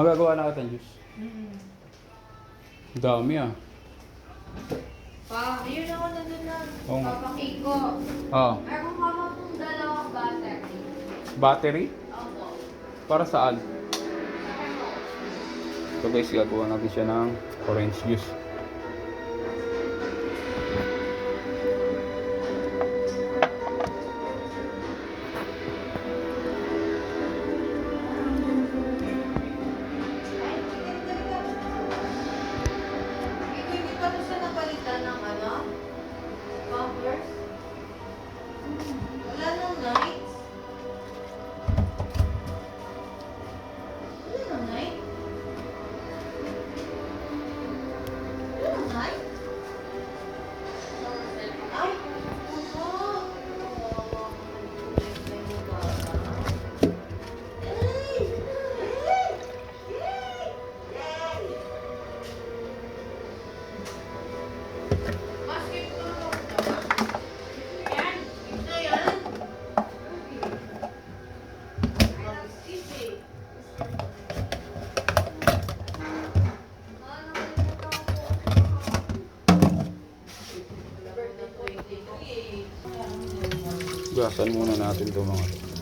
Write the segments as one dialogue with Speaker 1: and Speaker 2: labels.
Speaker 1: Magagawa na kita ng juice. Dami ah.
Speaker 2: Pa, yun ako na dun na.
Speaker 1: Oo nga.
Speaker 2: Papakik ko.
Speaker 1: Ah,
Speaker 2: Meron ka ba kung dalawang battery?
Speaker 1: battery?
Speaker 2: Opo.
Speaker 1: Para saan? So guys, gagawa natin siya ng orange juice.
Speaker 2: Hindi pa siya napalitan ng ano? Bumpers? Wala nang lights? Wala nang light? Wala nang light? Ay! Puso!
Speaker 1: Gasan muna natin ito mga to.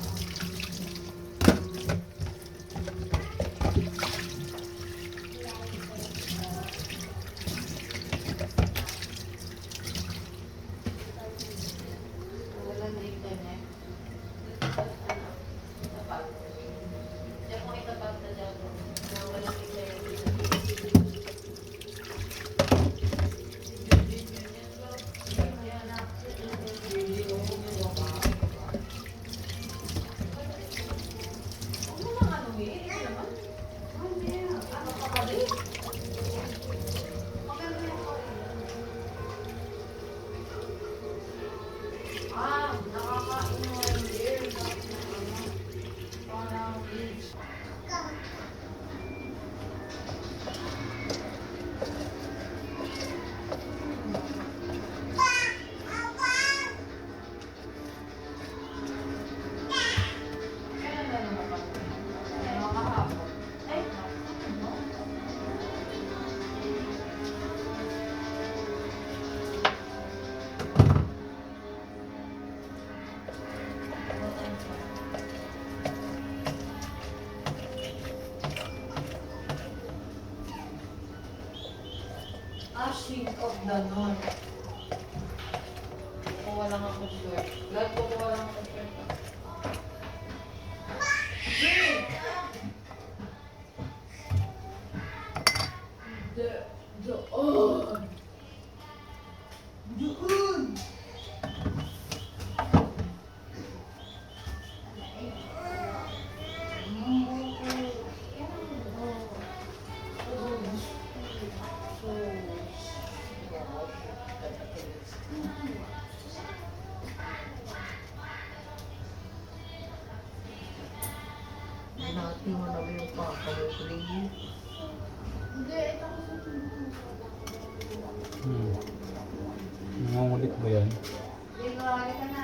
Speaker 2: Ashing of the North. Kukuha lang ako short. Lahat kukuha lang ako short. Doon! Doon!
Speaker 3: Natin mo na yung pakawin.
Speaker 2: Hindi, ito ko sa
Speaker 1: Nangungulit ba yan?
Speaker 2: Hindi, marami ka na.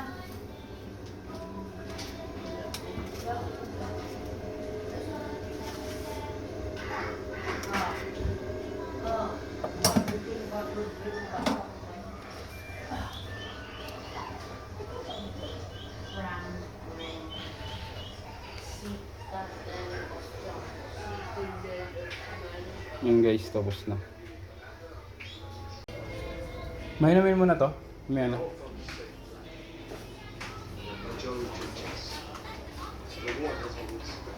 Speaker 1: Yun guys, tapos na. Mahinamin mo na to. May ano.
Speaker 4: Joe Judges. So they want this one.